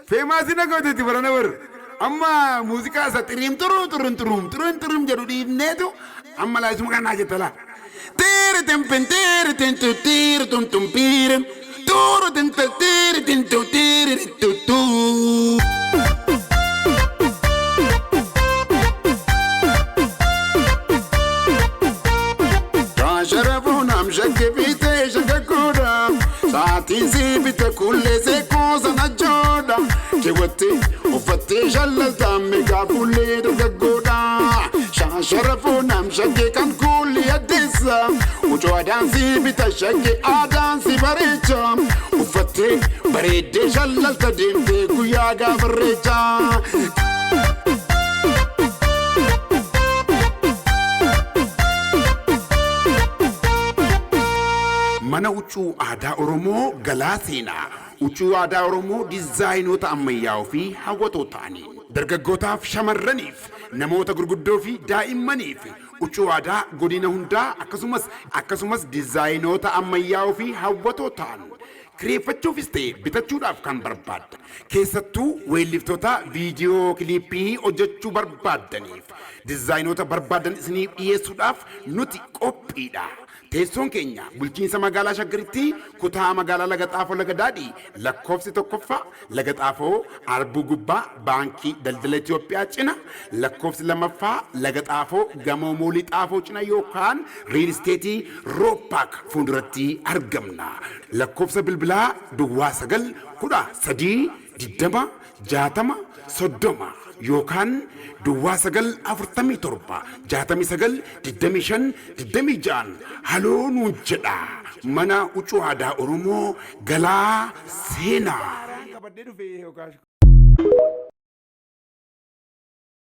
فيما سينا قوتي تبرنا ور أما موسيقى ستريم ترو ترون تروم ترون تروم جرودي نيتو أما لا اسمه كان حاجة تلا تير تمبن تير تنتو تير تم تم بيرم تورو تنتو تير تنتو تير تنتو تو شرفونا مشك في تيشك كودا ساعتي زيبت كل زي كوزا نجودا كيوتي وفتي جلل دمي قابولي دوكودا شرفونا مشك كان كل يدسا وجودا زيبت شك آدان سي بريجا وفتي بريد جلل تدين في كويا قابريجا mana ucuu aadaa Oromoo galaasina ucuu aadaa Oromoo dizaayinoota ammayyaa'oo fi hawwatoo ta'anii dargaggootaaf shamarraniif namoota gurguddoo fi daa'immaniif ucuu aadaa godina hundaa akkasumas dizaayinoota ammayyaa'oo fi hawwatoo ta'an kireeffachuufis ta'e bitachuudhaaf kan barbaadda keessattuu weelliftoota viidiyoo kiliippii hojjechuu barbaadaniif dizaayinoota barbaadan isiniif dhiyeessuudhaaf nuti qophiidha. teessoon keenya bulchiinsa magaalaa Shaggaritti kutaa magaalaa Lagaxaafoo Lagadaadhi lakkoofsi tokkoffaa Lagaxaafoo Arbuu Gubbaa baankii daldala Itoophiyaa cina lakkoofsi lamaffaa Lagaxaafoo gamoo moolii xaafoo cina yookaan riil isteetii Roopaak fuulduratti argamna lakkoofsa bilbilaa Duwwaa 9 yookaan Duwwaa 947 haloo nuun jedha mana ucuu aadaa Oromoo galaa seenaa.